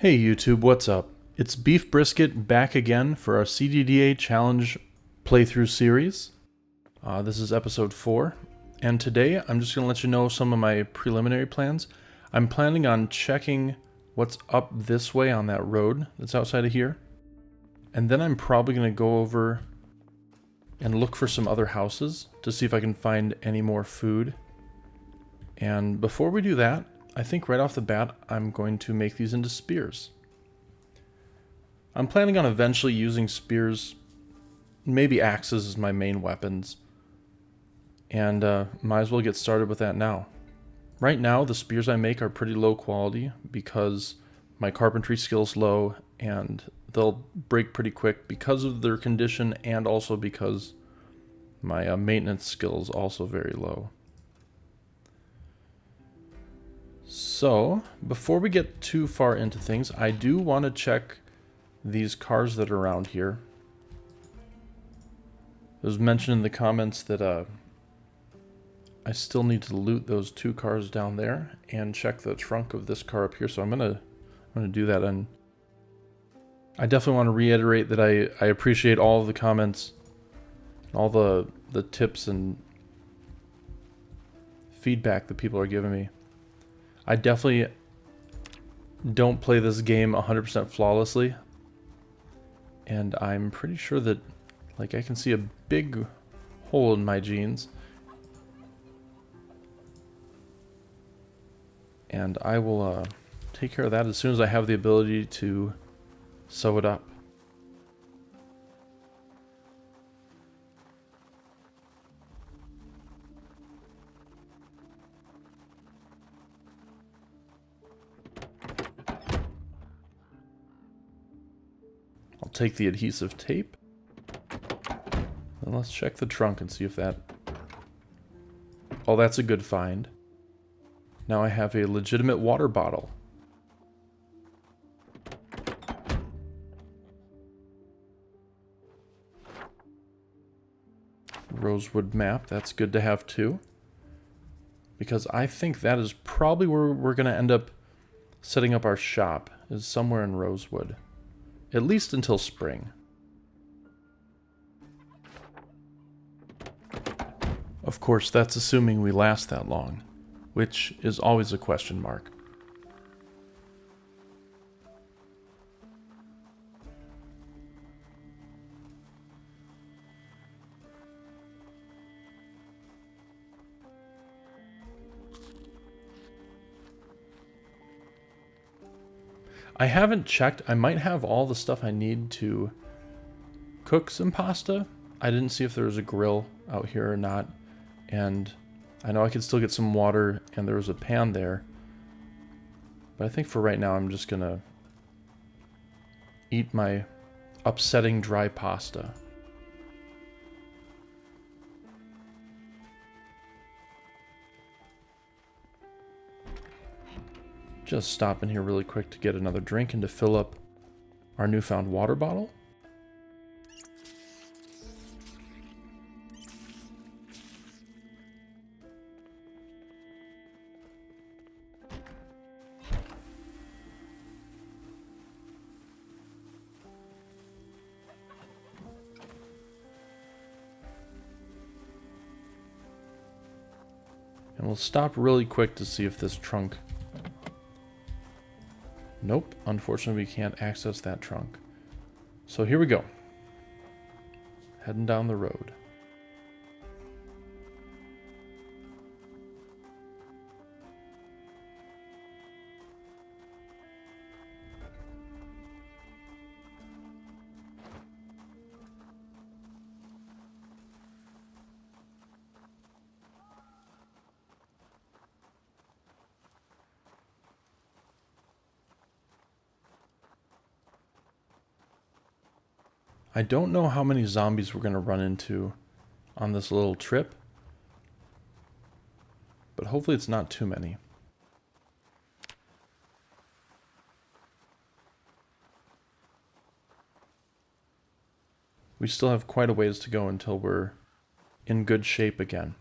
Hey YouTube, what's up? It's Beef Brisket back again for our CDDA challenge playthrough series. This is episode 4, and today I'm just going to let you know some of my preliminary plans. I'm planning on checking what's up this way on that road that's outside of here, and then I'm probably going to go over and look for some other houses to see if I can find any more food. And before we do that, I think right off the bat, I'm going to make these into spears. I'm planning on eventually using spears, maybe axes as my main weapons, and might as well get started with that now. Right now, the spears I make are pretty low quality because my carpentry skill's low, and they'll break pretty quick because of their condition and also because my maintenance skill is also very low. So, before we get too far into things, I do want to check these cars that are around here. It was mentioned in the comments that I still need to loot those 2 cars down there and check the trunk of this car up here, so I'm gonna do that. And I definitely want to reiterate that I appreciate all of the comments, all the tips and feedback that people are giving me. I definitely don't play this game 100% flawlessly, and I'm pretty sure that, like, I can see a big hole in my jeans, and I will take care of that as soon as I have the ability to sew it up. I'll take the adhesive tape, and let's check the trunk and see if that... Oh, that's a good find. Now I have a legitimate water bottle. Rosewood map, that's good to have too. Because I think that is probably where we're going to end up setting up our shop, is somewhere in Rosewood. At least until spring. Of course, that's assuming we last that long, which is always a question mark. I haven't checked. I might have all the stuff I need to cook some pasta. I didn't see if there was a grill out here or not. And I know I could still get some water, and there was a pan there. But I think for right now, I'm just going to eat my upsetting dry pasta. Just stop in here really quick to get another drink and to fill up our newfound water bottle. And we'll stop really quick to see if this trunk... Nope, unfortunately we can't access that trunk. So here we go. Heading down the road. I don't know how many zombies we're going to run into on this little trip, but hopefully it's not too many. We still have quite a ways to go until we're in good shape again.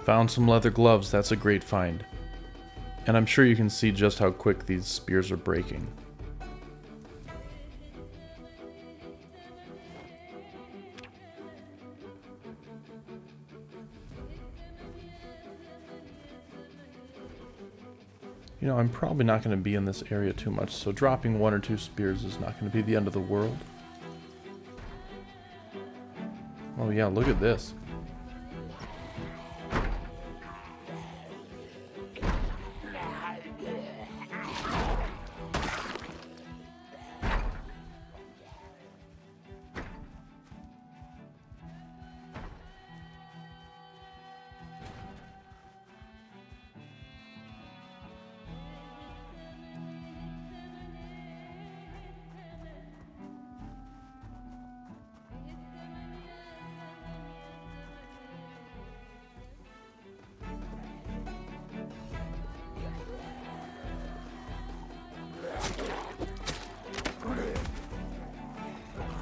Found some leather gloves, that's a great find. And I'm sure you can see just how quick these spears are breaking. You know, I'm probably not going to be in this area too much, so dropping 1 or 2 spears is not going to be the end of the world. Oh yeah, look at this.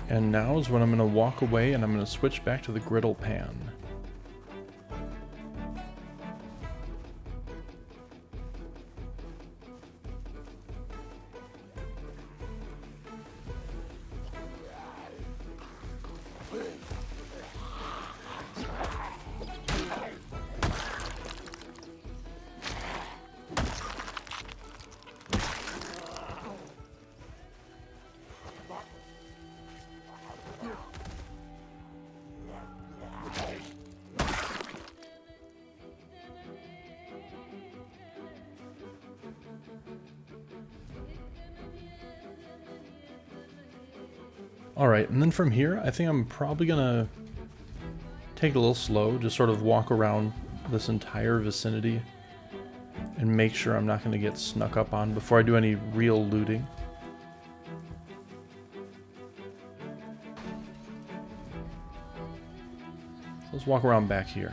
And now is when I'm going to walk away and I'm going to switch back to the griddle pan. Alright, and then from here, I think I'm probably gonna take it a little slow, just sort of walk around this entire vicinity and make sure I'm not gonna get snuck up on before I do any real looting. So let's walk around back here.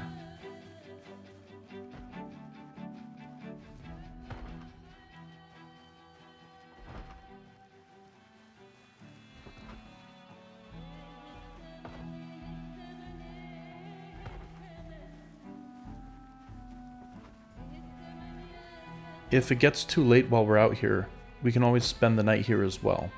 If it gets too late while we're out here, we can always spend the night here as well.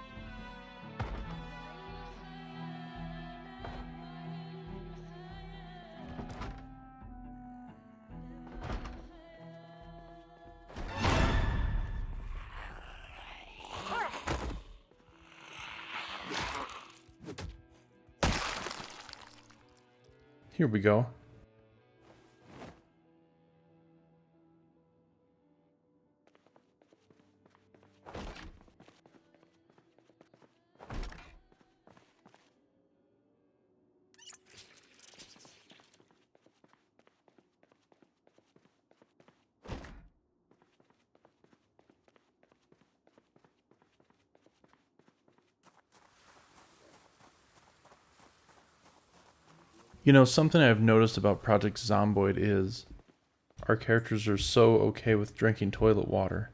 Here we go. You know, something I've noticed about Project Zomboid is our characters are so okay with drinking toilet water.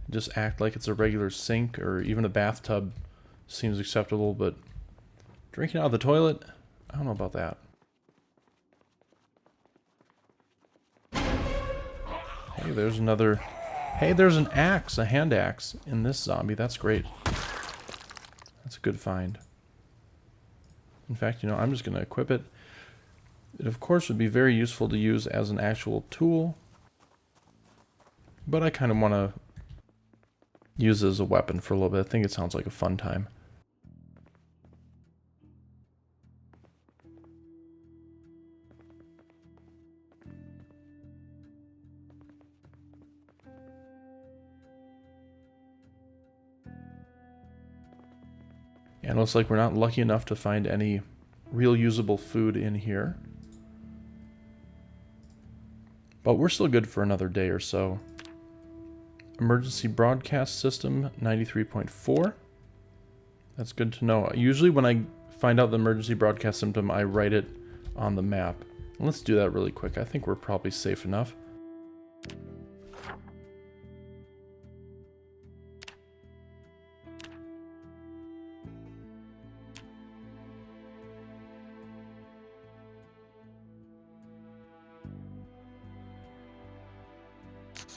Just act like it's a regular sink or even a bathtub seems acceptable, but drinking out of the toilet, I don't know about that. Hey, there's another... Hey, there's an axe, a hand axe in this zombie. That's great. That's a good find. In fact, you know, I'm just going to equip it. It, of course, would be very useful to use as an actual tool. But I kind of want to use it as a weapon for a little bit. I think it sounds like a fun time. And it looks like we're not lucky enough to find any real usable food in here. But we're still good for another day or so. Emergency broadcast system 93.4. That's good to know. Usually when I find out the emergency broadcast system, I write it on the map. Let's do that really quick. I think we're probably safe enough.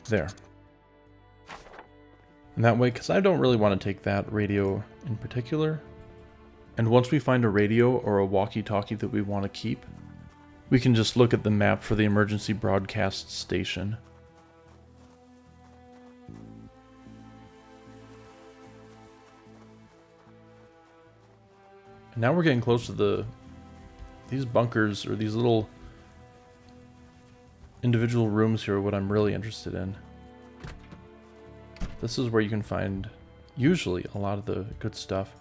There. And that way, because I don't really want to take that radio in particular. And once we find a radio or a walkie-talkie that we want to keep, we can just look at the map for the emergency broadcast station. And now we're getting close to these bunkers, or these little individual rooms here, are what I'm really interested in. This is where you can find, usually, a lot of the good stuff.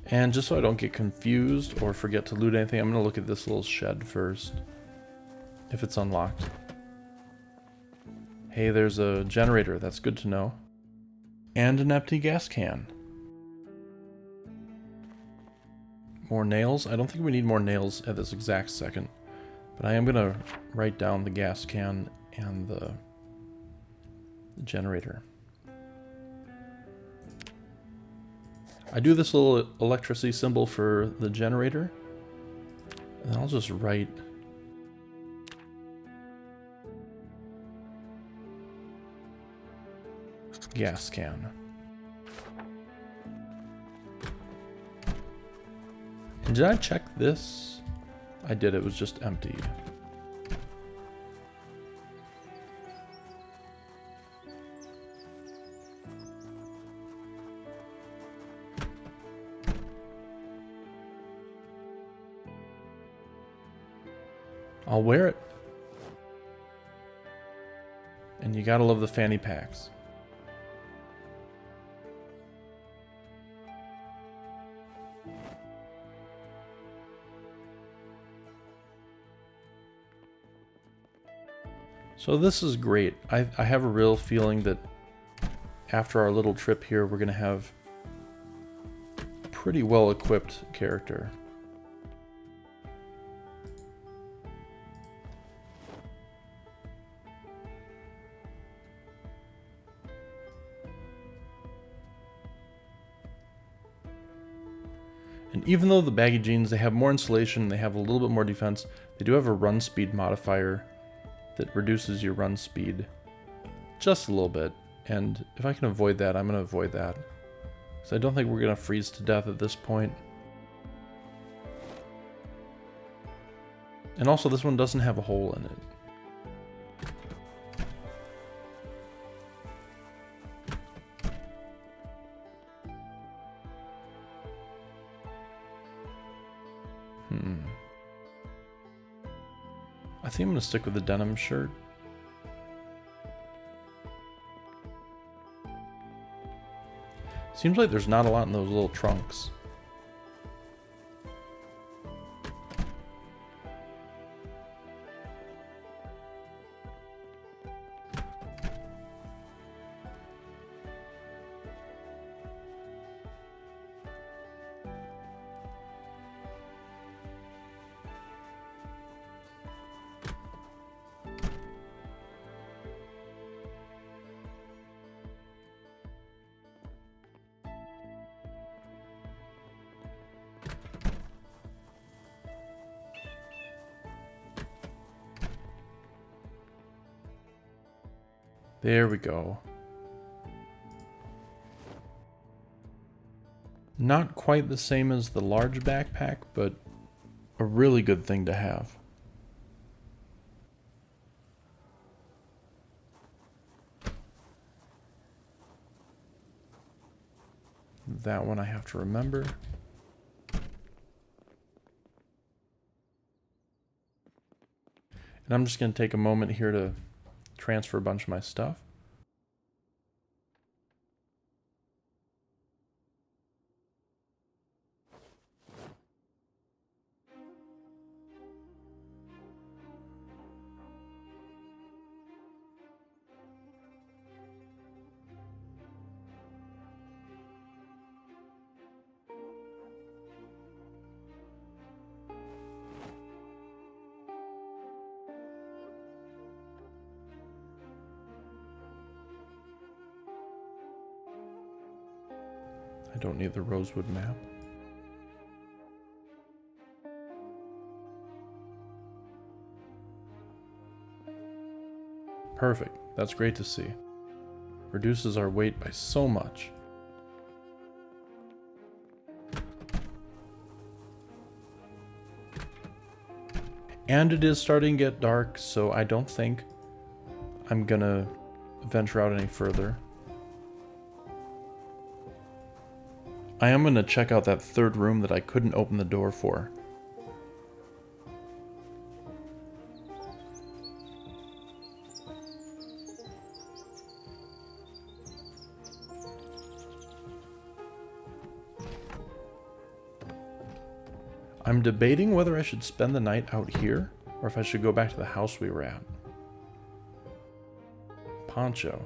And just so I don't get confused or forget to loot anything, I'm going to look at this little shed first, if it's unlocked. Hey, there's a generator, that's good to know. And an empty gas can. More nails? I don't think we need more nails at this exact second, but I am going to write down the gas can and the generator. I do this little electricity symbol for the generator, and I'll just write gas can. And did I check this? I did, it was just empty. I'll wear it. And you gotta love the fanny packs. So this is great. I have a real feeling that after our little trip here, we're gonna have a pretty well equipped character. And even though the baggy jeans, they have more insulation, they have a little bit more defense, they do have a run speed modifier that reduces your run speed just a little bit. And if I can avoid that, I'm going to avoid that. Because I don't think we're going to freeze to death at this point. And also, this one doesn't have a hole in it. I think I'm going to stick with the denim shirt. Seems like there's not a lot in those little trunks. There we go. Not quite the same as the large backpack, but a really good thing to have. That one I have to remember. And I'm just going to take a moment here to transfer a bunch of my stuff. I don't need the rosewood map. Perfect. That's great to see. Reduces our weight by so much. And it is starting to get dark, so I don't think I'm gonna venture out any further. I am gonna check out that third room that I couldn't open the door for. I'm debating whether I should spend the night out here, or if I should go back to the house we were at. Poncho.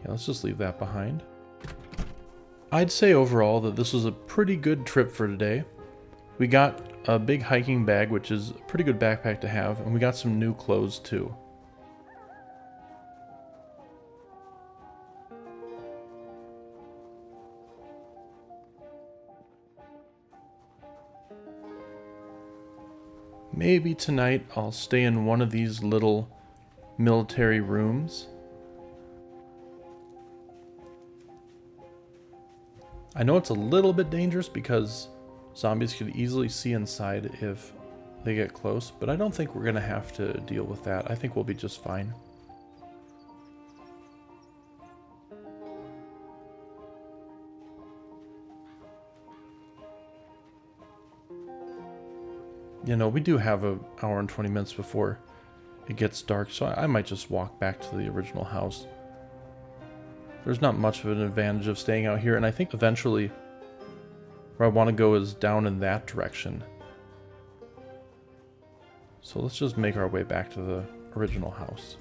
Yeah, let's just leave that behind. I'd say overall that this was a pretty good trip for today. We got a big hiking bag, which is a pretty good backpack to have, and we got some new clothes too. Maybe tonight I'll stay in one of these little military rooms. I know it's a little bit dangerous because zombies could easily see inside if they get close, but I don't think we're going to have to deal with that. I think we'll be just fine. You know, we do have an hour and 20 minutes before it gets dark, so I might just walk back to the original house. There's not much of an advantage of staying out here, and I think eventually where I want to go is down in that direction. So let's just make our way back to the original house.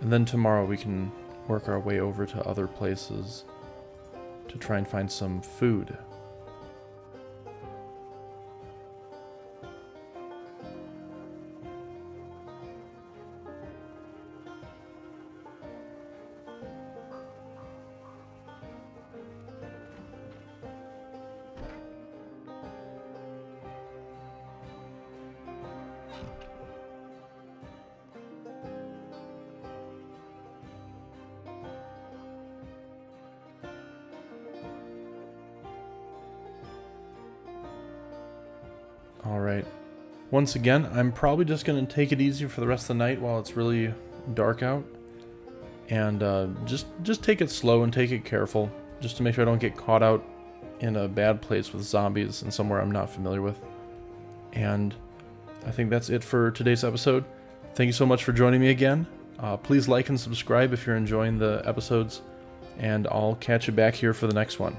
And then tomorrow we can work our way over to other places to try and find some food. Alright. Once again, I'm probably just going to take it easy for the rest of the night while it's really dark out. And just take it slow and take it careful, just to make sure I don't get caught out in a bad place with zombies and somewhere I'm not familiar with. And I think that's it for today's episode. Thank you so much for joining me again. Please like and subscribe if you're enjoying the episodes, and I'll catch you back here for the next one.